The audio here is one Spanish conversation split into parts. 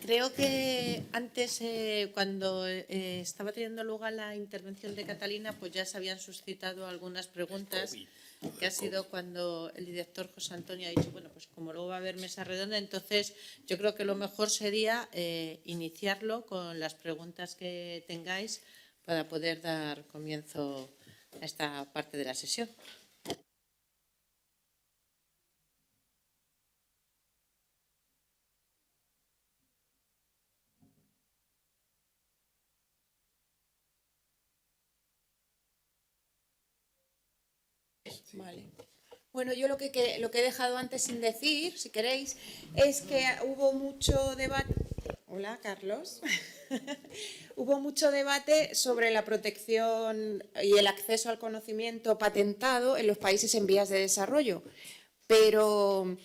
Creo que antes, cuando estaba teniendo lugar la intervención de Catalina, pues ya se habían suscitado algunas preguntas, que ha sido cuando el director José Antonio ha dicho, bueno, pues como luego va a haber mesa redonda, entonces yo creo que lo mejor sería iniciarlo con las preguntas que tengáis para poder dar comienzo a esta parte de la sesión. Vale. Bueno, yo lo que he dejado antes sin decir, si queréis, es que hubo mucho debate. Hola, Carlos. Hubo mucho debate sobre la protección y el acceso al conocimiento patentado en los países en vías de desarrollo. Pero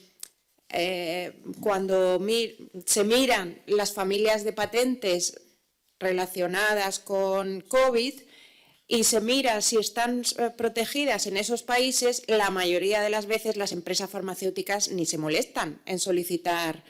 cuando se miran las familias de patentes relacionadas con COVID, y se mira si están protegidas en esos países, la mayoría de las veces las empresas farmacéuticas ni se molestan en solicitar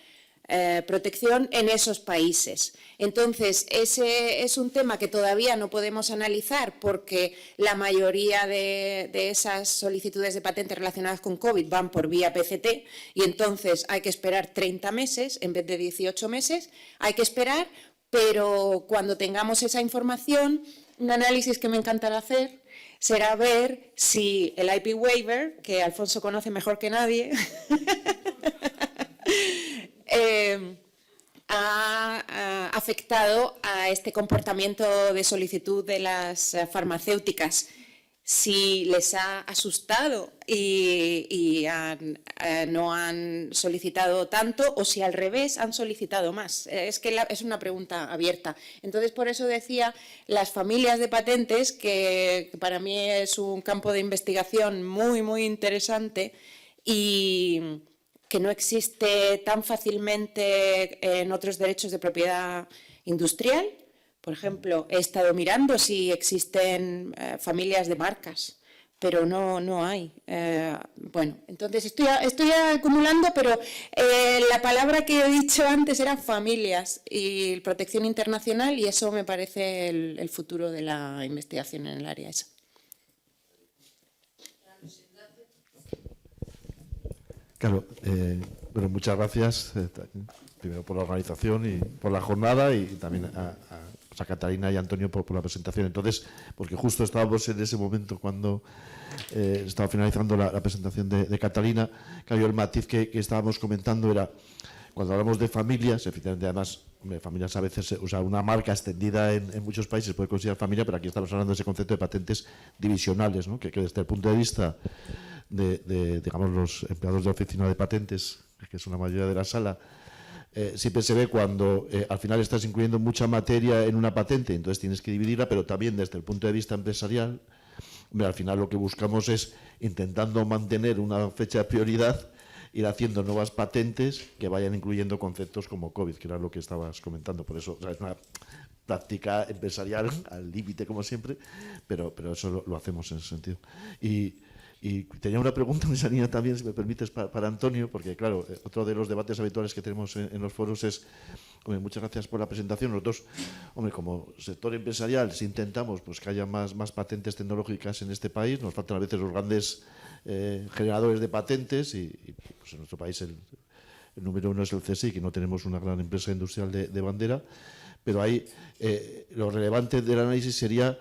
protección en esos países. Entonces, ese es un tema que todavía no podemos analizar porque la mayoría de esas solicitudes de patentes relacionadas con COVID van por vía PCT y entonces hay que esperar 30 meses en vez de 18 meses. Hay que esperar, pero cuando tengamos esa información, un análisis que me encantará hacer será ver si el IP waiver, que Alfonso conoce mejor que nadie, ha afectado a este comportamiento de solicitud de las farmacéuticas, si les ha asustado y no han solicitado tanto o si al revés han solicitado más. Es que es una pregunta abierta. Entonces, por eso decía las familias de patentes, que para mí es un campo de investigación muy, muy interesante y que no existe tan fácilmente en otros derechos de propiedad industrial. Por ejemplo, he estado mirando si existen familias de marcas, pero no hay. Bueno, entonces estoy acumulando, pero la palabra que he dicho antes era familias y protección internacional, y eso me parece el futuro de la investigación en el área esa. Claro, bueno, muchas gracias, primero por la organización y por la jornada, y también a Catalina y Antonio por la presentación. Entonces, porque justo estábamos en ese momento cuando estaba finalizando la presentación de Catalina, claro, el matiz que estábamos comentando era, cuando hablamos de familias, efectivamente, además, familias a veces, o sea, una marca extendida en muchos países puede considerar familia, pero aquí estamos hablando de ese concepto de patentes divisionales, ¿no? que desde el punto de vista de digamos, los empleados de oficina de patentes, que es una mayoría de la sala, siempre se ve cuando al final estás incluyendo mucha materia en una patente, entonces tienes que dividirla, pero también desde el punto de vista empresarial, al final lo que buscamos es, intentando mantener una fecha de prioridad, ir haciendo nuevas patentes que vayan incluyendo conceptos como COVID, que era lo que estabas comentando. Por eso, o sea, es una práctica empresarial al límite, como siempre, pero eso lo hacemos en ese sentido. Y tenía una pregunta en esa línea también, si me permites, para Antonio, porque claro, otro de los debates habituales que tenemos en los foros es, hombre, muchas gracias por la presentación. Nosotros, hombre, como sector empresarial, si intentamos pues que haya más patentes tecnológicas en este país, nos faltan a veces los grandes generadores de patentes y pues en nuestro país el número uno es el CSI, que no tenemos una gran empresa industrial de bandera, pero ahí lo relevante del análisis sería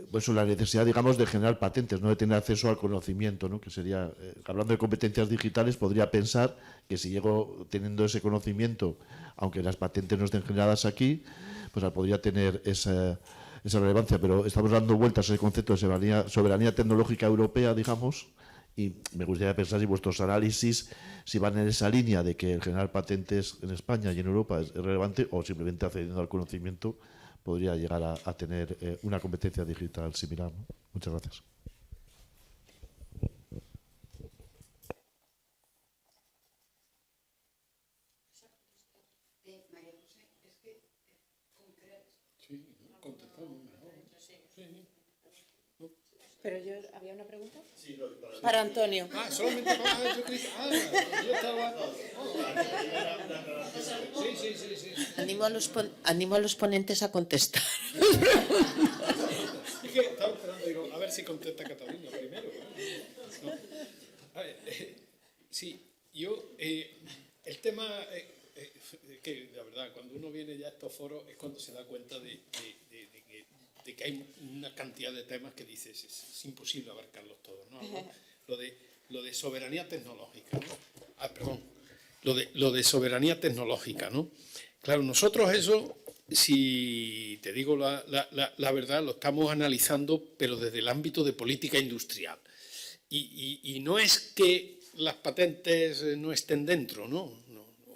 pues la necesidad, digamos, de generar patentes, no de tener acceso al conocimiento, ¿no? Que sería, hablando de competencias digitales, podría pensar que si llego teniendo ese conocimiento, aunque las patentes no estén generadas aquí, pues podría tener esa relevancia, pero estamos dando vueltas a ese concepto de soberanía tecnológica europea, digamos, y me gustaría pensar si vuestros análisis, si van en esa línea de que el generar patentes en España y en Europa es relevante, o simplemente accediendo al conocimiento podría llegar a tener una competencia digital similar, ¿no? Muchas gracias. Pero ¿había una pregunta? Para Antonio. Solamente para... Yo creí que... yo estaba... Sí. Animo a los ponentes a contestar. Es que estaba esperando, digo, a ver si contesta Catalina primero. No. A ver, sí, yo... el tema... que la verdad, cuando uno viene ya a estos foros es cuando se da cuenta de que hay una cantidad de temas que dices es imposible abarcarlos todos, ¿no? Lo de soberanía tecnológica, ¿no? Perdón. Lo de soberanía tecnológica, ¿no? Claro, nosotros eso, si te digo la verdad, lo estamos analizando, pero desde el ámbito de política industrial. Y no es que las patentes no estén dentro, ¿no?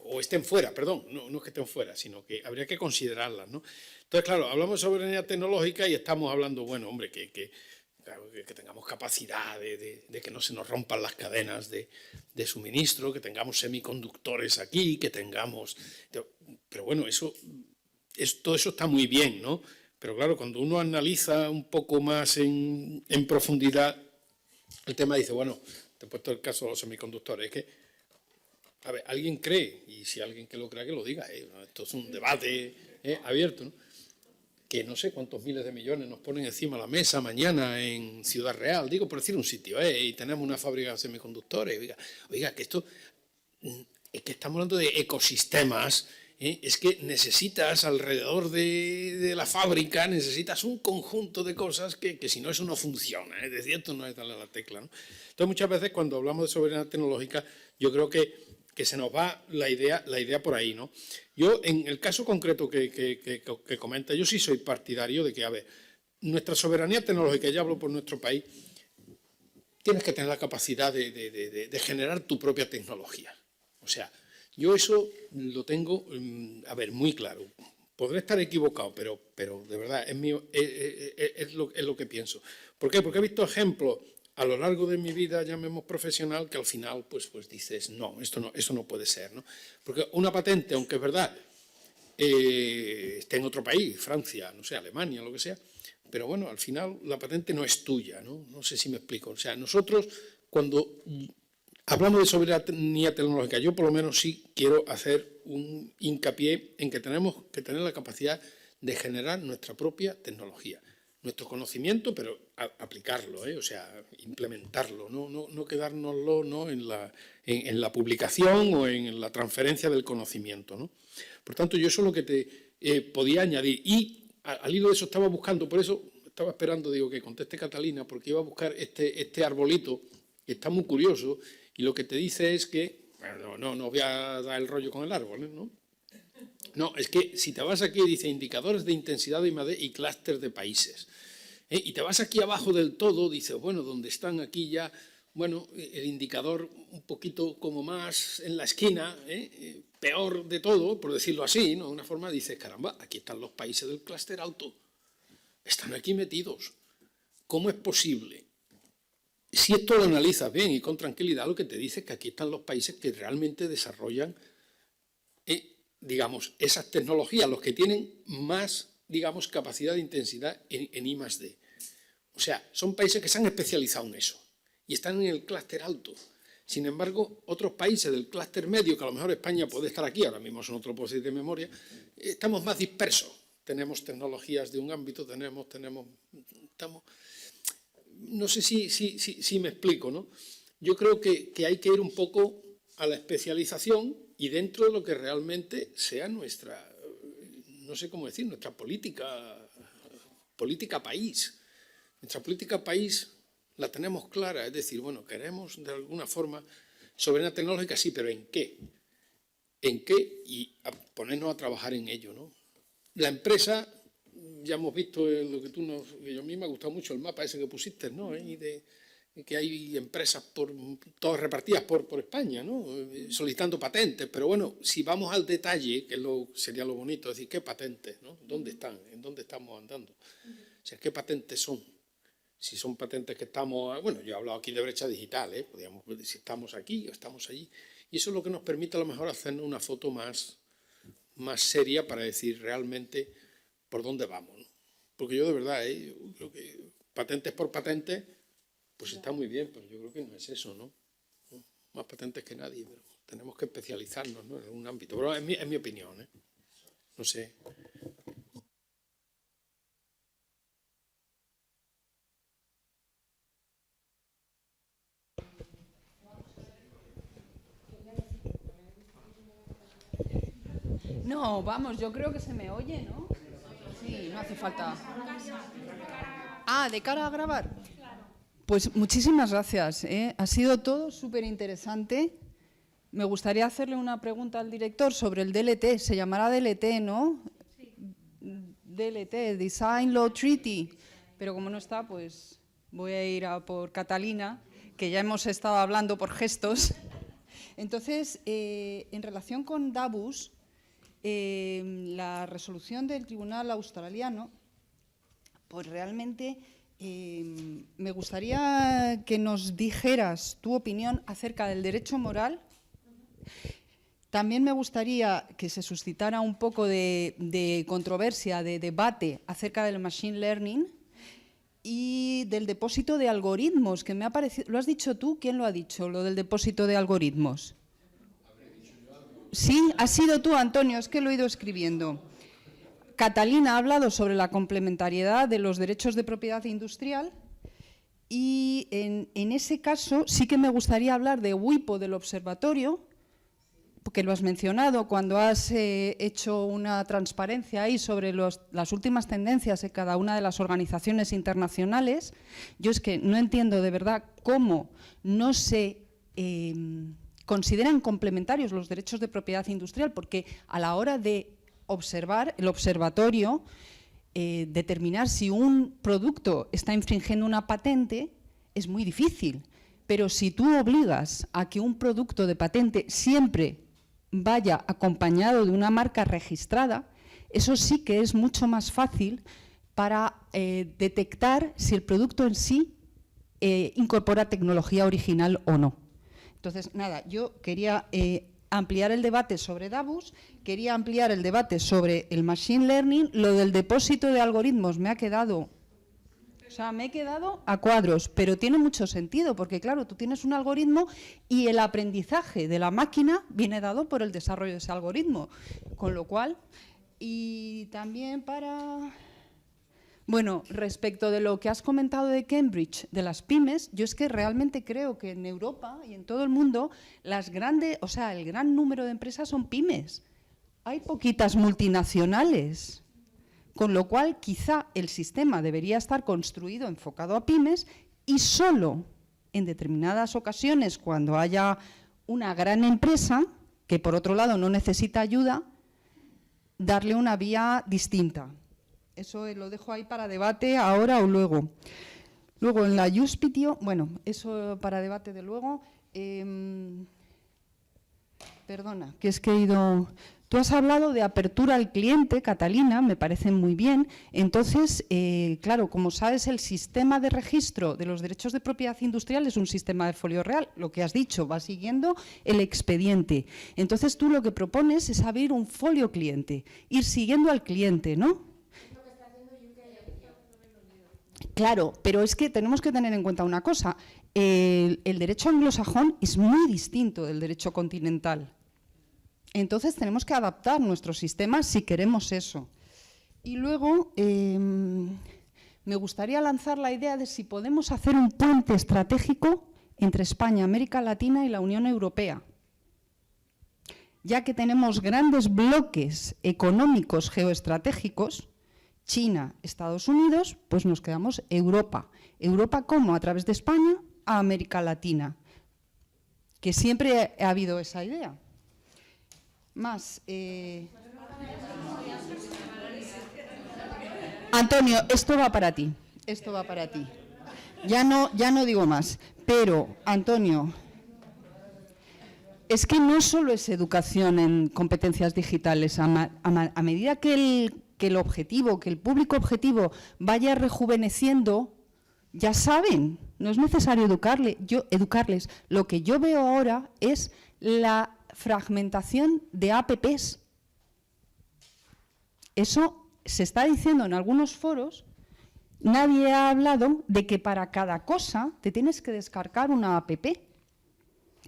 O estén fuera, perdón, no es que estén fuera, sino que habría que considerarlas, ¿no? Entonces, claro, hablamos de soberanía tecnológica y estamos hablando, bueno, hombre, que tengamos capacidad de que no se nos rompan las cadenas de suministro, que tengamos semiconductores aquí, que tengamos... Pero bueno, todo eso está muy bien, ¿no? Pero claro, cuando uno analiza un poco más en profundidad, el tema dice, bueno, te he puesto el caso de los semiconductores, es que, a ver, alguien cree, y si alguien que lo crea, que lo diga, esto es un debate abierto, ¿no? Que no sé cuántos miles de millones nos ponen encima de la mesa mañana en Ciudad Real, digo por decir un sitio, y tenemos una fábrica de semiconductores, oiga, que esto, es que estamos hablando de ecosistemas, es que necesitas alrededor de la fábrica, necesitas un conjunto de cosas que si no eso no funciona, es decir, esto no es darle a la tecla, ¿no? Entonces muchas veces cuando hablamos de soberanía tecnológica, yo creo que se nos va la idea por ahí, ¿no? Yo, en el caso concreto que comenta, yo sí soy partidario de que, a ver, nuestra soberanía tecnológica, ya hablo por nuestro país, tienes que tener la capacidad de generar tu propia tecnología. O sea, yo eso lo tengo, a ver, muy claro. Podré estar equivocado, pero de verdad, es lo que pienso. ¿Por qué? Porque he visto ejemplos a lo largo de mi vida, llamemos profesional, que al final pues dices, no, eso no puede ser, ¿no? Porque una patente, aunque es verdad, esté en otro país, Francia, no sé, Alemania, lo que sea, pero bueno, al final la patente no es tuya, ¿no? No sé si me explico. O sea, nosotros cuando hablamos de soberanía tecnológica, yo por lo menos sí quiero hacer un hincapié en que tenemos que tener la capacidad de generar nuestra propia tecnología. Nuestro conocimiento, pero aplicarlo, o sea, implementarlo, no quedárnoslo, ¿no? en la publicación o en la transferencia del conocimiento, ¿no? Por tanto, yo eso es lo que te podía añadir. Y al hilo de eso estaba buscando, por eso estaba esperando, digo, que conteste Catalina, porque iba a buscar este arbolito, que está muy curioso, y lo que te dice es que, bueno, no voy a dar el rollo con el árbol, ¿no? No, es que si te vas aquí, dice indicadores de intensidad de I+D y clúster de países. Y te vas aquí abajo del todo, dice, bueno, donde están aquí ya, bueno, el indicador un poquito como más en la esquina, peor de todo, por decirlo así, ¿no? De una forma, dices, caramba, aquí están los países del clúster alto, están aquí metidos. ¿Cómo es posible? Si esto lo analizas bien y con tranquilidad, lo que te dice es que aquí están los países que realmente desarrollan digamos, esas tecnologías, los que tienen más, digamos, capacidad de intensidad en I+D. O sea, son países que se han especializado en eso y están en el clúster alto. Sin embargo, otros países del clúster medio, que a lo mejor España puede estar aquí, ahora mismo son otro posible de memoria, estamos más dispersos. Tenemos tecnologías de un ámbito, estamos... No sé si me explico, ¿no? Yo creo que hay que ir un poco a la especialización y dentro de lo que realmente sea nuestra, no sé cómo decir, nuestra política país. Nuestra política país la tenemos clara, es decir, bueno, queremos de alguna forma soberanía tecnológica, sí, pero ¿en qué? ¿En qué? Y ponernos a trabajar en ello, ¿no? La empresa, ya hemos visto lo que que a mí me ha gustado mucho el mapa ese que pusiste, ¿no? Y que hay empresas todas repartidas por España, ¿no? Solicitando patentes, pero bueno, si vamos al detalle, que sería lo bonito, es decir, ¿qué patentes, no? ¿Dónde están? ¿En dónde estamos andando? O sea, ¿qué patentes son? Si son patentes que estamos, bueno, yo he hablado aquí de brecha digital, podríamos ver si estamos aquí o estamos allí, y eso es lo que nos permite a lo mejor hacernos una foto más seria para decir realmente por dónde vamos, ¿no? Porque yo de verdad, yo creo que patentes por patentes, pues está muy bien, pero yo creo que no es eso, ¿no? Más patentes que nadie, pero tenemos que especializarnos, ¿no?, en un ámbito. Pero es mi opinión, ¿eh? No sé. No, vamos, yo creo que se me oye, ¿no? Sí, no hace falta. Ah, ¿de cara a grabar? Pues muchísimas gracias, ¿eh? Ha sido todo súper interesante. Me gustaría hacerle una pregunta al director sobre el DLT. Se llamará DLT, ¿no? Sí. DLT, Design Law Treaty. Pero como no está, pues voy a ir a por Catalina, que ya hemos estado hablando por gestos. Entonces, en relación con Davos, la resolución del Tribunal Australiano, pues realmente me gustaría que nos dijeras tu opinión acerca del derecho moral. También me gustaría que se suscitara un poco de controversia, de debate acerca del machine learning y del depósito de algoritmos, que me ha parecido… ¿Lo has dicho tú? ¿Quién lo ha dicho, lo del depósito de algoritmos? Sí, has sido tú, Antonio, es que lo he ido escribiendo. Catalina ha hablado sobre la complementariedad de los derechos de propiedad industrial y en ese caso sí que me gustaría hablar de WIPO, del observatorio, porque lo has mencionado cuando has hecho una transparencia ahí sobre las últimas tendencias de cada una de las organizaciones internacionales. Yo es que no entiendo de verdad cómo no se consideran complementarios los derechos de propiedad industrial, porque a la hora de observar, el observatorio, determinar si un producto está infringiendo una patente es muy difícil. Pero si tú obligas a que un producto de patente siempre vaya acompañado de una marca registrada, eso sí que es mucho más fácil para detectar si el producto en sí incorpora tecnología original o no. Entonces, nada, yo quería ampliar el debate sobre Davos, quería ampliar el debate sobre el machine learning. Lo del depósito de algoritmos me ha quedado… O sea, me he quedado a cuadros, pero tiene mucho sentido, porque claro, tú tienes un algoritmo y el aprendizaje de la máquina viene dado por el desarrollo de ese algoritmo. Con lo cual, y también para… Bueno, respecto de lo que has comentado de Cambridge, de las pymes, yo es que realmente creo que en Europa y en todo el mundo las grandes, o sea, el gran número de empresas son pymes. Hay poquitas multinacionales, con lo cual quizá el sistema debería estar construido enfocado a pymes y solo en determinadas ocasiones, cuando haya una gran empresa que por otro lado no necesita ayuda, darle una vía distinta. Eso lo dejo ahí para debate ahora o luego. Luego en la Juspitio, bueno, eso para debate de luego. Perdona, que es que he ido… Tú has hablado de apertura al cliente, Catalina, me parece muy bien. Entonces, claro, como sabes, el sistema de registro de los derechos de propiedad industrial es un sistema de folio real. Lo que has dicho, va siguiendo el expediente. Entonces, tú lo que propones es abrir un folio cliente, ir siguiendo al cliente, ¿no? Claro, pero es que tenemos que tener en cuenta una cosa. El derecho anglosajón es muy distinto del derecho continental. Entonces tenemos que adaptar nuestro sistema si queremos eso. Y luego me gustaría lanzar la idea de si podemos hacer un puente estratégico entre España, América Latina y la Unión Europea. Ya que tenemos grandes bloques económicos geoestratégicos, China, Estados Unidos, pues nos quedamos Europa. ¿Europa cómo? A través de España a América Latina, que siempre ha habido esa idea. Más… Antonio, esto va para ti, esto va para ti. Ya no digo más, pero, Antonio, es que no solo es educación en competencias digitales. A medida que el objetivo, que el público objetivo vaya rejuveneciendo, ya saben, no es necesario educarles. Lo que yo veo ahora es la fragmentación de apps. Eso se está diciendo en algunos foros nadie ha hablado de que para cada cosa te tienes que descargar una app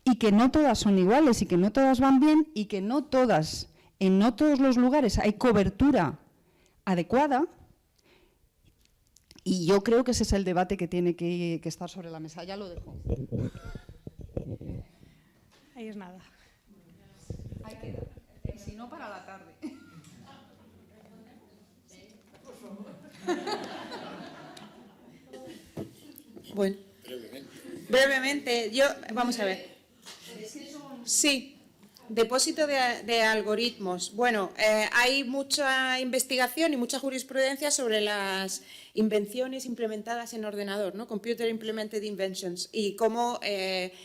y que no todas son iguales y que no todas van bien y que no todas, en no todos los lugares hay cobertura adecuada. Y yo creo que ese es el debate que tiene que estar sobre la mesa. Ya lo dejo. Ahí es nada. Hay que dar. Y si no, para la tarde. Bueno, brevemente, vamos a ver. Sí, depósito de algoritmos. Bueno, hay mucha investigación y mucha jurisprudencia sobre las invenciones implementadas en ordenador, ¿no? Computer Implemented Inventions, y cómo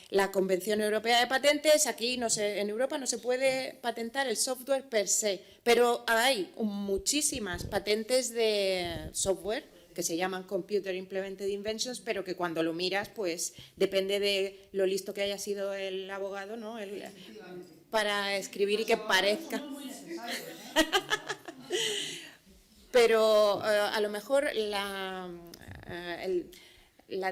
la Convención Europea de Patentes, aquí en Europa no se puede patentar el software per se, pero hay muchísimas patentes de software que se llaman Computer Implemented Inventions, pero que cuando lo miras, pues depende de lo listo que haya sido el abogado, ¿no? Para escribir y que parezca. Pero a lo mejor la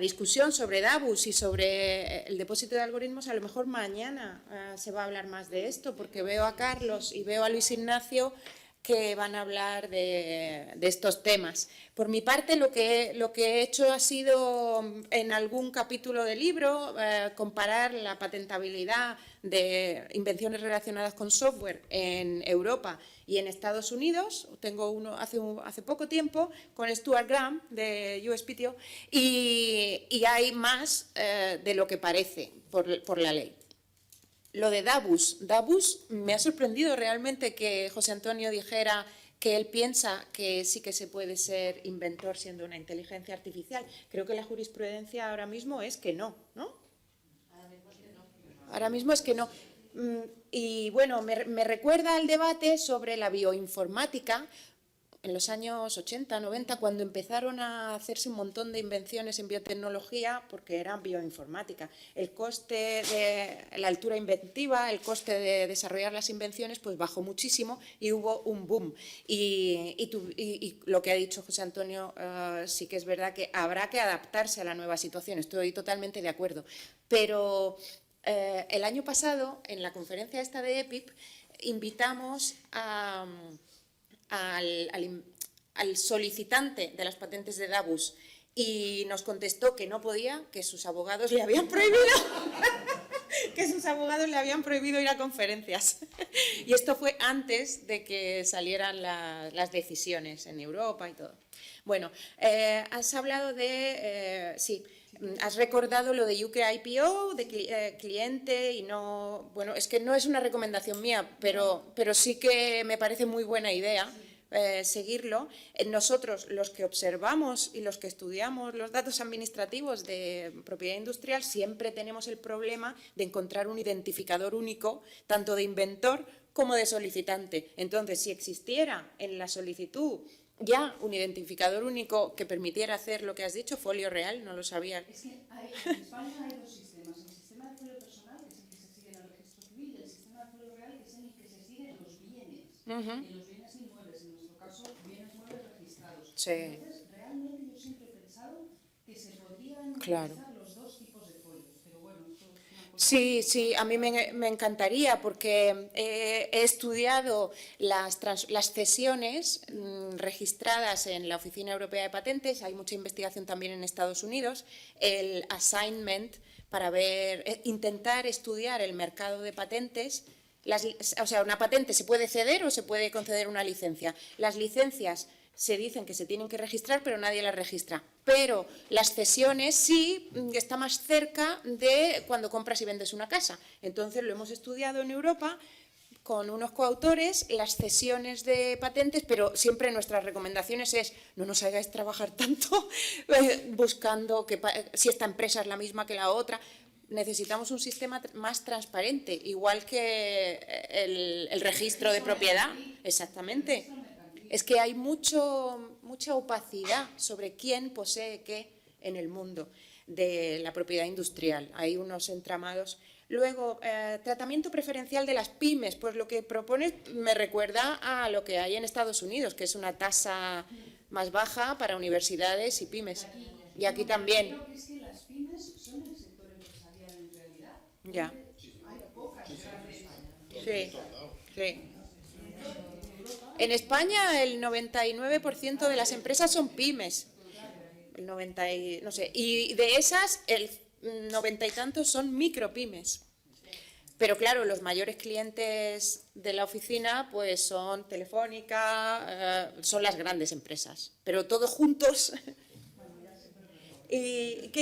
discusión sobre Davus y sobre el depósito de algoritmos, a lo mejor mañana se va a hablar más de esto, porque veo a Carlos y veo a Luis Ignacio que van a hablar de estos temas. Por mi parte, lo que he hecho ha sido, en algún capítulo del libro, comparar la patentabilidad de invenciones relacionadas con software en Europa y en Estados Unidos. Tengo uno hace poco tiempo con Stuart Graham de USPTO, y hay más de lo que parece por la ley. Lo de Davus me ha sorprendido realmente que José Antonio dijera que él piensa que sí que se puede ser inventor siendo una inteligencia artificial. Creo que la jurisprudencia ahora mismo es que no, ¿no? Ahora mismo es que no. Y bueno, me recuerda al debate sobre la bioinformática en los años 80, 90, cuando empezaron a hacerse un montón de invenciones en biotecnología, porque eran bioinformática. El coste de la altura inventiva, el coste de desarrollar las invenciones, pues bajó muchísimo y hubo un boom. Y lo que ha dicho José Antonio, sí que es verdad que habrá que adaptarse a la nueva situación, estoy totalmente de acuerdo. Pero el año pasado, en la conferencia esta de EPIP, invitamos al solicitante de las patentes de Davus y nos contestó que no podía, que sus abogados le habían prohibido ir a conferencias. Y esto fue antes de que salieran las decisiones en Europa y todo. Bueno, has hablado de... sí. Has recordado lo de UK IPO, de cliente, y no... Bueno, es que no es una recomendación mía, pero sí que me parece muy buena idea seguirlo. Nosotros, los que observamos y los que estudiamos los datos administrativos de propiedad industrial, siempre tenemos el problema de encontrar un identificador único, tanto de inventor como de solicitante. Entonces, si existiera en la solicitud ya un identificador único que permitiera hacer lo que has dicho, folio real, no lo sabía. Es que en España hay dos sistemas. El sistema de folio personal, que es el que se sigue en el registro civil, y el sistema de folio real, que es en el que se siguen los bienes. Y los bienes inmuebles, en nuestro caso, bienes muebles registrados. Sí. Entonces, realmente yo siempre he pensado que se podrían utilizar los dos tipos de folios. Pero bueno, esto es una cosa... Sí, a mí me encantaría, porque he estudiado las cesiones registradas en la Oficina Europea de Patentes, hay mucha investigación también en Estados Unidos, el assignment, para intentar estudiar el mercado de patentes. O sea, una patente se puede ceder o se puede conceder una licencia. Las licencias se dicen que se tienen que registrar, pero nadie las registra. Pero las cesiones sí está más cerca de cuando compras y vendes una casa. Entonces lo hemos estudiado en Europa con unos coautores, las cesiones de patentes, pero siempre nuestras recomendaciones es no nos hagáis trabajar tanto buscando si esta empresa es la misma que la otra. Necesitamos un sistema más transparente, igual que el registro de propiedad. Exactamente. Es que hay mucha opacidad sobre quién posee qué en el mundo de la propiedad industrial. Hay unos entramados. Luego, tratamiento preferencial de las pymes. Pues lo que propone me recuerda a lo que hay en Estados Unidos, que es una tasa más baja para universidades y pymes. Y aquí también. Creo que es que las pymes son el sector empresarial en realidad. Ya. Hay pocas Sí, sí. En España el 99% de las empresas son pymes. El 90 y, no sé, y de esas el 90 y tantos son micropymes. Pero claro, los mayores clientes de la oficina pues son Telefónica, son las grandes empresas, pero todos juntos. Y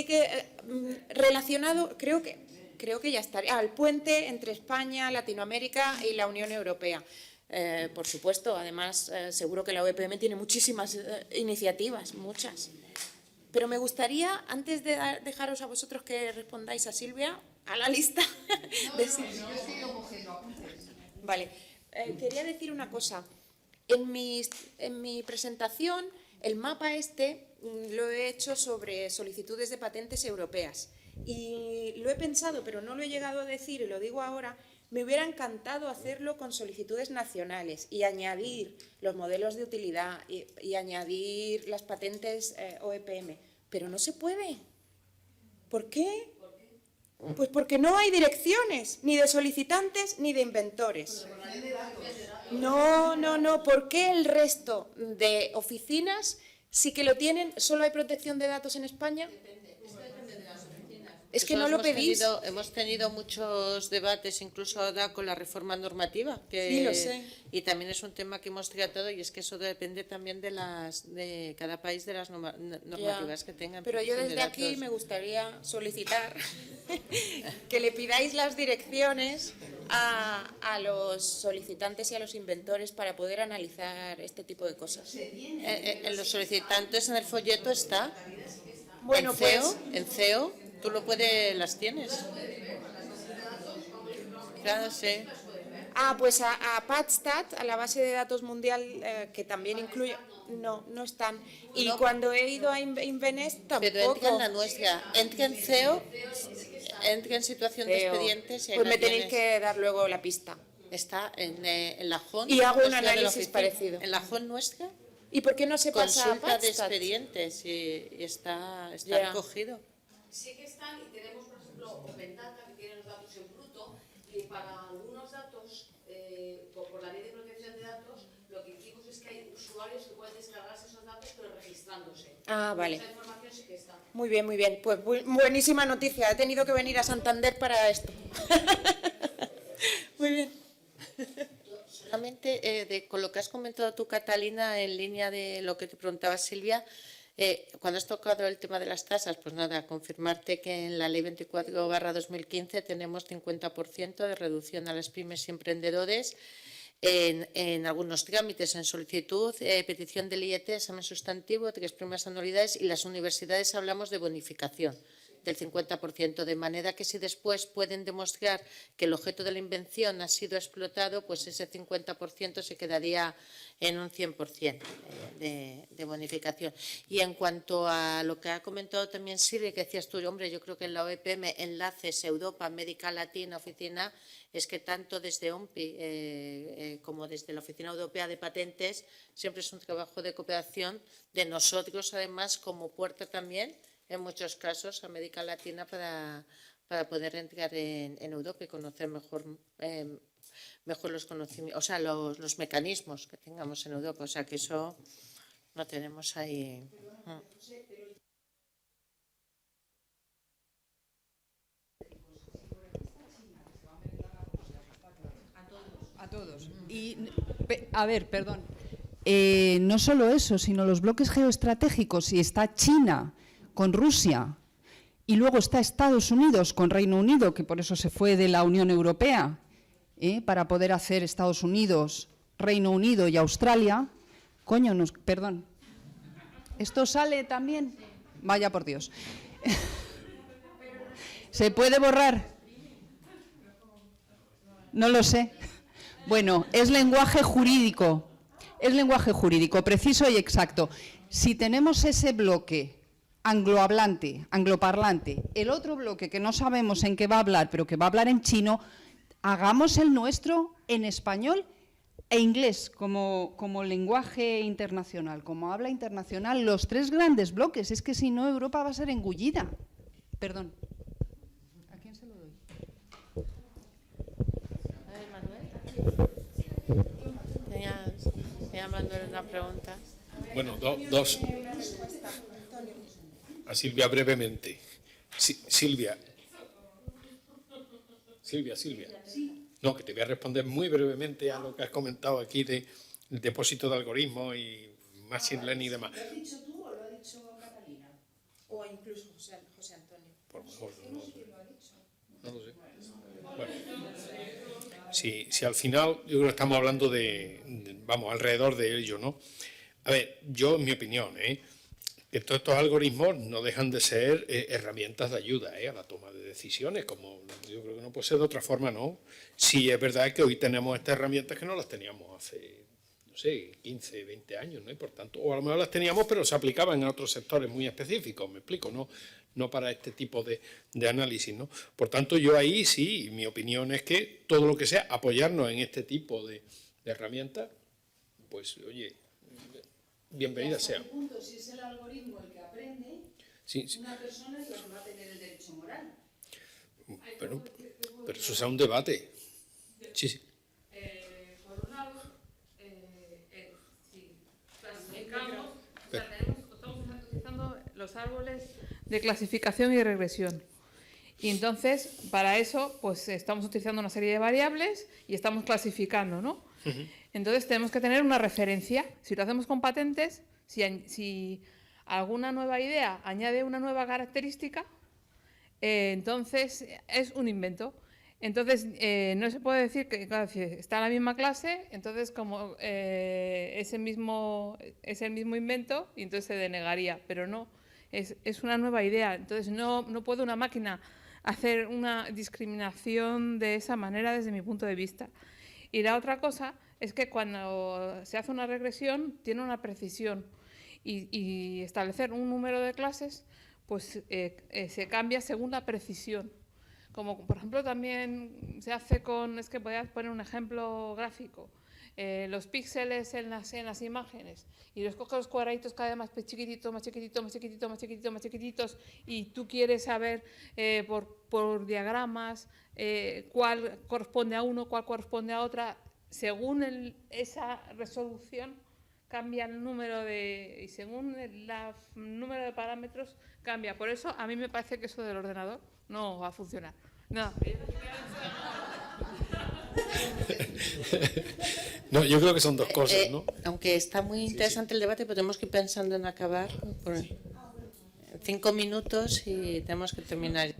relacionado, creo que ya estaría, el puente entre España, Latinoamérica y la Unión Europea. Por supuesto, además, seguro que la OEPM tiene muchísimas iniciativas, muchas. Pero me gustaría, antes de dejaros a vosotros que respondáis a Silvia, a la lista. Vale, quería decir una cosa. En mi presentación, el mapa lo he hecho sobre solicitudes de patentes europeas. Y lo he pensado, pero no lo he llegado a decir y lo digo ahora. Me hubiera encantado hacerlo con solicitudes nacionales y añadir los modelos de utilidad y añadir las patentes OEPM, pero no se puede. ¿Por qué? Pues porque no hay direcciones, ni de solicitantes ni de inventores. No, ¿por qué el resto de oficinas sí que lo tienen? ¿Solo hay protección de datos en España? Es que no lo pedís. Hemos tenido muchos debates, incluso ahora con la reforma normativa. Sí, lo sé. Y también es un tema que hemos tratado, y es que eso depende también de cada país, de las normativas que tengan. Pero yo desde aquí me gustaría solicitar que le pidáis las direcciones a los solicitantes y a los inventores para poder analizar este tipo de cosas. En los solicitantes, en el folleto está. Bueno, En CEO. Tú las tienes. Claro, sí. Pues a PatStat, a la base de datos mundial, que también incluye... No están. Y cuando he ido a Invest tampoco. Pero entra en la nuestra. Entra en CEO, entra en situación de expedientes. Pues me tenéis que dar luego la pista. Está en la HON. Y hago un análisis parecido. En la HON nuestra. ¿Y por qué no se pasa a Consulta de PatStat? expedientes y está recogido. Sí que están, y tenemos, por ejemplo, OpenData, que tiene los datos en bruto, y para algunos datos, por la ley de protección de datos, lo que hicimos es que hay usuarios que pueden descargarse esos datos, pero registrándose. Vale. Esa información sí que está. Muy bien, muy bien. Pues buenísima noticia. He tenido que venir a Santander para esto. Muy bien. Solamente con lo que has comentado tú, Catalina, en línea de lo que te preguntaba Silvia, cuando has tocado el tema de las tasas, pues nada, confirmarte que en la Ley 24/2015 tenemos 50% de reducción a las pymes y emprendedores en algunos trámites, en solicitud, petición del IET, examen sustantivo, 3 primeras anualidades, y las universidades hablamos de bonificación del 50%, de manera que si después pueden demostrar que el objeto de la invención ha sido explotado, pues ese 50% se quedaría en un 100% de bonificación. Y en cuanto a lo que ha comentado también Silvia, que decías tú, hombre, yo creo que en la OEPM, enlaces Europa, América Latina, oficina, es que tanto desde OMPI como desde la Oficina Europea de Patentes, siempre es un trabajo de cooperación de nosotros, además, como puerta también, en muchos casos, a América Latina para poder entrar en Europa y conocer mejor los conocimientos, o sea, los mecanismos que tengamos en Europa. O sea, que eso lo tenemos ahí. A todos. Y, a ver, perdón. No solo eso, sino los bloques geoestratégicos. Si está China con Rusia y luego está Estados Unidos con Reino Unido, que por eso se fue de la Unión Europea, para poder hacer Estados Unidos, Reino Unido y Australia. Coño, perdón. ¿Esto sale también? Vaya por Dios. ¿Se puede borrar? No lo sé. Bueno, es lenguaje jurídico. Es lenguaje jurídico, preciso y exacto. Si tenemos ese bloque anglohablante, angloparlante, el otro bloque que no sabemos en qué va a hablar, pero que va a hablar en chino, hagamos el nuestro en español e inglés como lenguaje internacional, como habla internacional, los 3 grandes bloques. Es que si no, Europa va a ser engullida. Perdón. ¿A quién se lo doy? A ver, Manuel. Tenía Manuel una pregunta. Bueno, dos. A Silvia brevemente. Silvia. No, que te voy a responder muy brevemente a lo que has comentado aquí del depósito de algoritmos y machine learning y demás. ¿Lo has dicho tú o lo ha dicho Catalina? O incluso José Antonio. Por lo mejor, no lo sé. Bueno, si al final yo creo que estamos hablando vamos, alrededor de ello, ¿no? A ver, yo, en mi opinión, que todos estos algoritmos no dejan de ser herramientas de ayuda a la toma de decisiones, como yo creo que no puede ser de otra forma, ¿no? Sí, es verdad que hoy tenemos estas herramientas que no las teníamos hace, no sé, 15, 20 años, ¿no? Y por tanto, o a lo mejor las teníamos, pero se aplicaban en otros sectores muy específicos, me explico, no para este tipo de análisis, ¿no? Por tanto, yo ahí sí, mi opinión es que todo lo que sea apoyarnos en este tipo de herramientas, pues, oye, bienvenida sea. Punto, si es el algoritmo el que aprende, sí. una persona es la que va a tener el derecho moral. Pero eso es un debate. Sí. Por un lado, si clasificamos, estamos utilizando los árboles de clasificación y regresión. Y entonces, para eso, pues estamos utilizando una serie de variables y estamos clasificando, ¿no? Entonces tenemos que tener una referencia. Si lo hacemos con patentes, si alguna nueva idea añade una nueva característica, entonces es un invento. Entonces no se puede decir que claro, si está en la misma clase, entonces como es el mismo invento y entonces se denegaría, pero no, es una nueva idea. Entonces no puede una máquina hacer una discriminación de esa manera desde mi punto de vista. Y la otra cosa es que cuando se hace una regresión tiene una precisión y establecer un número de clases pues se cambia según la precisión. Como por ejemplo también se hace es que voy a poner un ejemplo gráfico, los píxeles en las imágenes y los coges los cuadraditos cada vez más chiquititos, más chiquititos, más chiquititos, más chiquititos, más chiquititos y tú quieres saber por diagramas cuál corresponde a uno, cuál corresponde a otra, según esa resolución cambia el número y según el número de parámetros cambia. Por eso a mí me parece que eso del ordenador no va a funcionar. No. No, yo creo que son dos cosas, ¿no? Aunque está muy interesante el debate, pero tenemos que ir pensando en acabar por 5 minutos y tenemos que terminar.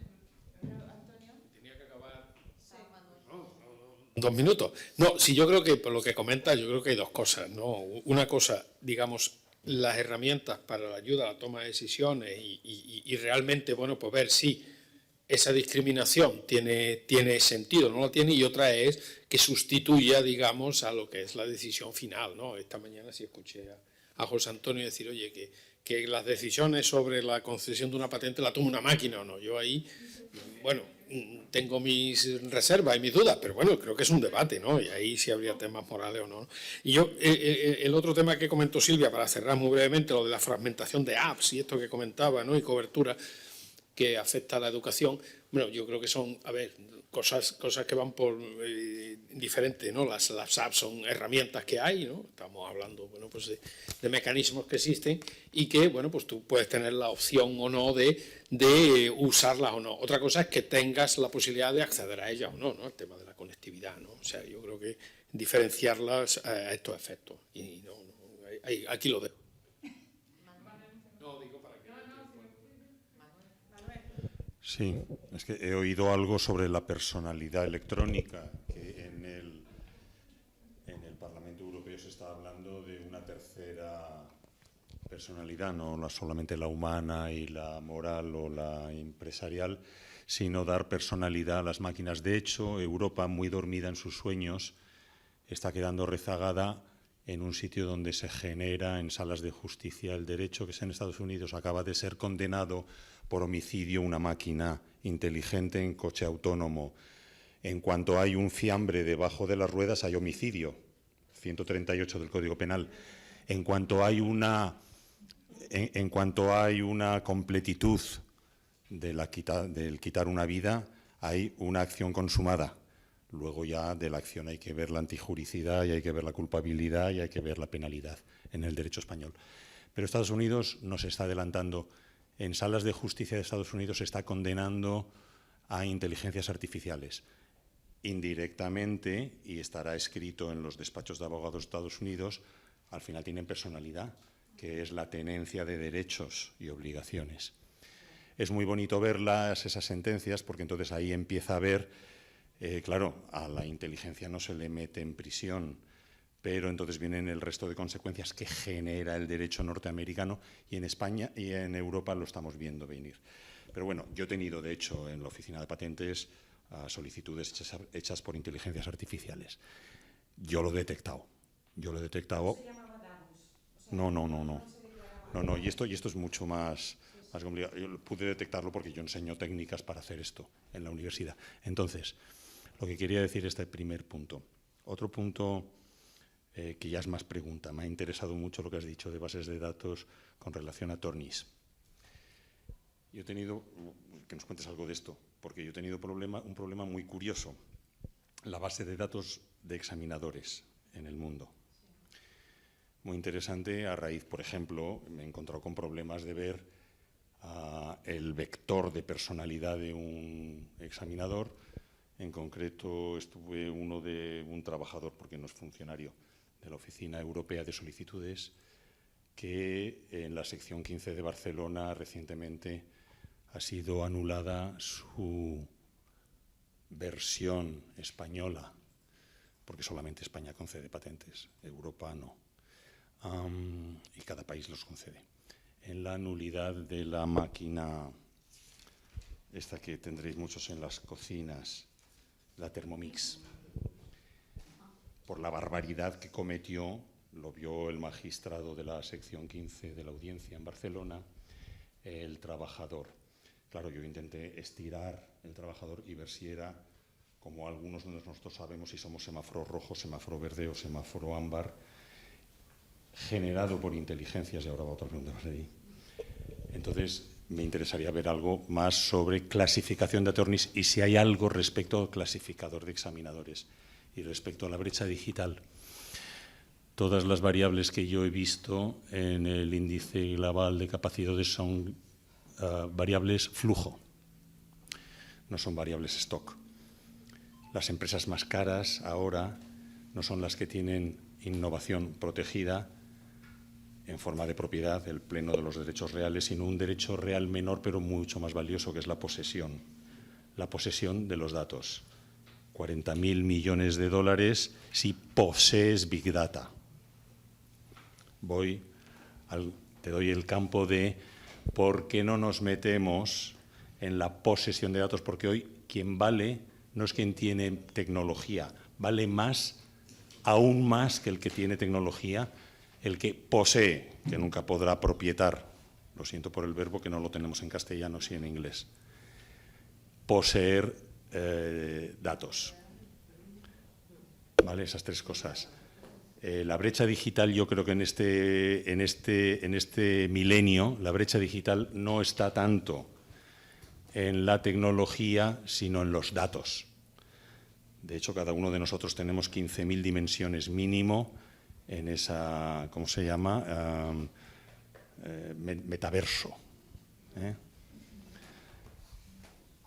2 minutos. No, sí, yo creo que por lo que comentas, yo creo que hay dos cosas, ¿no? Una cosa, digamos, las herramientas para la ayuda a la toma de decisiones y realmente, bueno, pues ver si esa discriminación tiene sentido, no lo tiene, y otra es que sustituya, digamos, a lo que es la decisión final, ¿no? Esta mañana sí escuché a José Antonio decir, oye, que las decisiones sobre la concesión de una patente la toma una máquina o no. Yo ahí, bueno, tengo mis reservas y mis dudas, pero bueno, creo que es un debate, ¿no? Y ahí sí habría temas morales o no. Y yo, el otro tema que comentó Silvia, para cerrar muy brevemente, lo de la fragmentación de apps y esto que comentaba, ¿no? Y cobertura que afecta a la educación, bueno, yo creo que son, a ver, cosas que van por diferentes, ¿no? Las apps son herramientas que hay, ¿no? Estamos hablando, bueno, pues de mecanismos que existen y que, bueno, pues tú puedes tener la opción o no de usarlas o no. Otra cosa es que tengas la posibilidad de acceder a ellas o no, ¿no? El tema de la conectividad, ¿no? O sea, yo creo que diferenciarlas a estos efectos. Y aquí lo dejo. Sí, es que he oído algo sobre la personalidad electrónica, que en el Parlamento Europeo se está hablando de una tercera personalidad, no solamente la humana y la moral o la empresarial, sino dar personalidad a las máquinas. De hecho, Europa, muy dormida en sus sueños, está quedando rezagada en un sitio donde se genera en salas de justicia el derecho, que es en Estados Unidos. Acaba de ser condenado por homicidio una máquina inteligente en coche autónomo. En cuanto hay un fiambre debajo de las ruedas, hay homicidio. 138 del Código Penal, en cuanto hay una completitud del quitar una vida, hay una acción consumada. Luego ya de la acción hay que ver la antijuricidad y hay que ver la culpabilidad y hay que ver la penalidad en el derecho español. Pero Estados Unidos nos está adelantando. En salas de justicia de Estados Unidos se está condenando a inteligencias artificiales. Indirectamente, y estará escrito en los despachos de abogados de Estados Unidos, al final tienen personalidad, que es la tenencia de derechos y obligaciones. Es muy bonito verlas, esas sentencias, porque entonces ahí empieza a ver, claro, a la inteligencia no se le mete en prisión, pero entonces vienen el resto de consecuencias que genera el derecho norteamericano, y en España y en Europa lo estamos viendo venir. Pero bueno, yo he tenido, de hecho, en la oficina de patentes solicitudes hechas por inteligencias artificiales. Yo lo he detectado. No, y esto es mucho más complicado. Yo pude detectarlo porque yo enseño técnicas para hacer esto en la universidad. Entonces, lo que quería decir es este primer punto. Otro punto que ya es más pregunta. Me ha interesado mucho lo que has dicho de bases de datos con relación a attorneys. Yo he tenido, que nos cuentes algo de esto, porque yo he tenido un problema muy curioso. La base de datos de examinadores en el mundo. Muy interesante a raíz, por ejemplo, me he encontrado con problemas de ver el vector de personalidad de un examinador. En concreto, estuve uno de un trabajador, porque no es funcionario, de la Oficina Europea de Solicitudes, que en la sección 15 de Barcelona recientemente ha sido anulada su versión española, porque solamente España concede patentes, Europa no, y cada país los concede. En la nulidad de la máquina, esta que tendréis muchos en las cocinas, la Thermomix, por la barbaridad que cometió, lo vio el magistrado de la sección 15 de la audiencia en Barcelona, el trabajador. Claro, yo intenté estirar el trabajador y ver si era, como algunos de nosotros sabemos, si somos semáforo rojo, semáforo verde o semáforo ámbar, generado por inteligencias, y ahora va otra pregunta más ahí. Entonces, me interesaría ver algo más sobre clasificación de attorneys y si hay algo respecto al clasificador de examinadores y respecto a la brecha digital. Todas las variables que yo he visto en el índice global de capacidades son variables flujo, no son variables stock. Las empresas más caras ahora no son las que tienen innovación protegida en forma de propiedad, el pleno de los derechos reales, sino un derecho real menor pero mucho más valioso, que es la posesión de los datos. 40.000 millones de dólares si posees Big Data. Te doy el campo de por qué no nos metemos en la posesión de datos, porque hoy quien vale no es quien tiene tecnología, vale más, aún más que el que tiene tecnología, el que posee, que nunca podrá proprietar. Lo siento por el verbo que no lo tenemos en castellano, sí en inglés. Poseer datos. ¿Vale? Esas tres cosas. La brecha digital, yo creo que en este milenio, la brecha digital no está tanto en la tecnología, sino en los datos. De hecho, cada uno de nosotros tenemos 15.000 dimensiones mínimo en esa, ¿cómo se llama? Metaverso.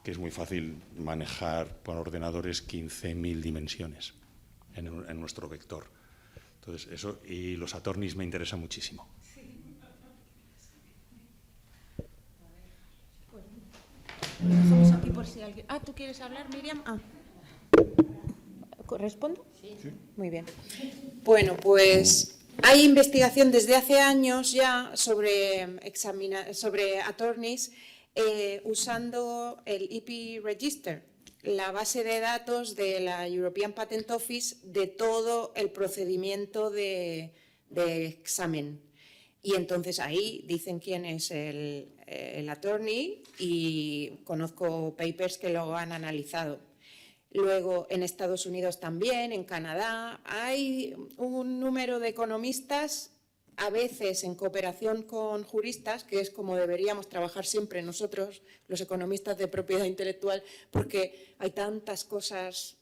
Que es muy fácil manejar por ordenadores 15.000 dimensiones en nuestro vector. Entonces, eso y los attorneys me interesa muchísimo. Estamos aquí por si alguien... ¿tú quieres hablar, Miriam? ¿Respondo? Sí. Muy bien. Bueno, pues hay investigación desde hace años ya sobre attorneys usando el EP Register, la base de datos de la European Patent Office de todo el procedimiento de examen. Y entonces ahí dicen quién es el attorney y conozco papers que lo han analizado. Luego en Estados Unidos también, en Canadá, hay un número de economistas, a veces en cooperación con juristas, que es como deberíamos trabajar siempre nosotros, los economistas de propiedad intelectual, porque hay tantas cosas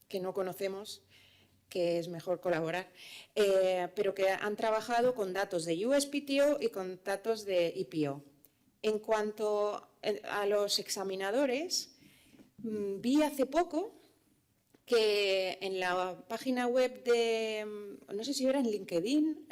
que no conocemos que es mejor colaborar, pero que han trabajado con datos de USPTO y con datos de EPO. En cuanto a los examinadores, vi hace poco que en la página web de, no sé si era en LinkedIn,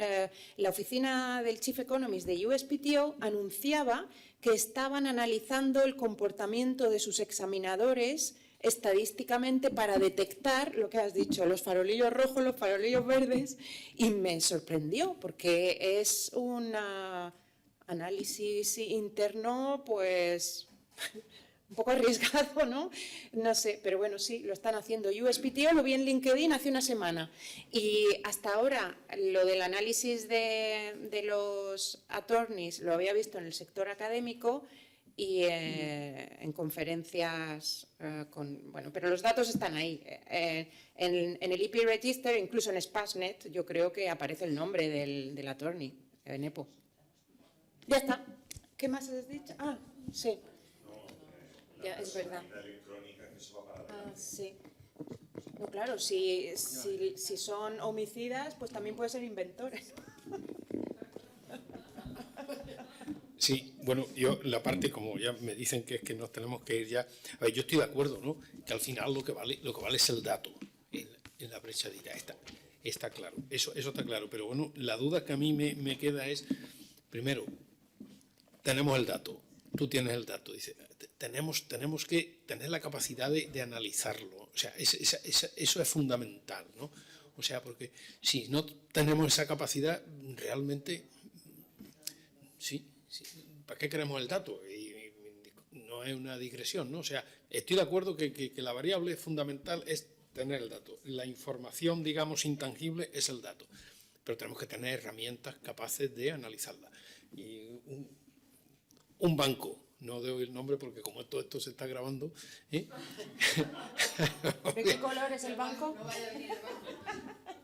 la oficina del Chief Economist de USPTO anunciaba que estaban analizando el comportamiento de sus examinadores estadísticamente para detectar lo que has dicho, los farolillos rojos, los farolillos verdes, y me sorprendió porque es un análisis interno, pues un poco arriesgado, ¿no? No sé, pero bueno, sí, lo están haciendo. USPTO lo vi en LinkedIn hace una semana y hasta ahora lo del análisis de los attorneys lo había visto en el sector académico y en conferencias bueno, pero los datos están ahí. En el IP Register, incluso en Spasnet, yo creo que aparece el nombre del attorney, Nepo. Ya está. ¿Qué más has dicho? Ah, sí. Ya, es verdad. Ah, sí. No, claro, si son homicidas, pues también pueden ser inventores. Sí, bueno, yo la parte, como ya me dicen que es que nos tenemos que ir ya, a ver, yo estoy de acuerdo, ¿no? Que al final lo que vale es el dato en la brecha de IRA, está claro, eso está claro, pero bueno, la duda que a mí me queda es, primero, tenemos el dato, tú tienes el dato, dice, tenemos que tener la capacidad de analizarlo, o sea, eso es fundamental, ¿no? O sea, porque si no tenemos esa capacidad, realmente, sí, ¿para qué queremos el dato? Y no es una digresión, ¿no? O sea, estoy de acuerdo que la variable fundamental es tener el dato. La información, digamos, intangible es el dato, pero tenemos que tener herramientas capaces de analizarla. Y un banco, no doy el nombre porque como todo esto se está grabando. ¿De qué color es el banco?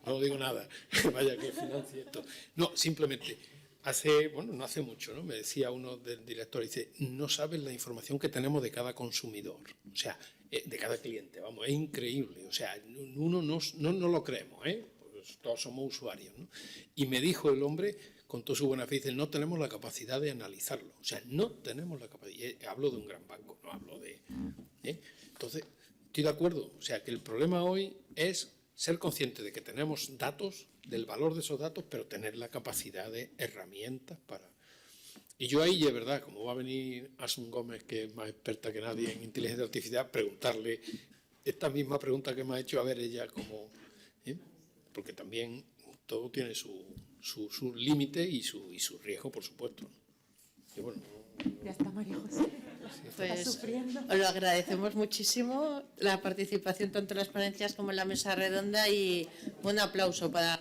No digo nada, vaya que financie esto. No, simplemente, no hace mucho, ¿no? Me decía uno del director, dice, no sabes la información que tenemos de cada consumidor, o sea, de cada cliente, vamos, es increíble, o sea, uno no lo creemos, pues todos somos usuarios, ¿no? Y me dijo el hombre, con toda su buena fe, dice, no tenemos la capacidad de analizarlo, o sea, no tenemos la capacidad, hablo de un gran banco, no hablo de... Entonces, estoy de acuerdo, o sea, que el problema hoy es ser consciente de que tenemos datos, del valor de esos datos, pero tener la capacidad de herramientas para... Y yo ahí, de verdad, como va a venir Asun Gómez, que es más experta que nadie en inteligencia artificial, preguntarle esta misma pregunta que me ha hecho, a ver ella como... Porque también todo tiene su límite y su riesgo, por supuesto. Y bueno, Ya está, María José. Pues sufriendo. os lo agradecemos muchísimo, la participación tanto en las ponencias como en la mesa redonda, y un aplauso para...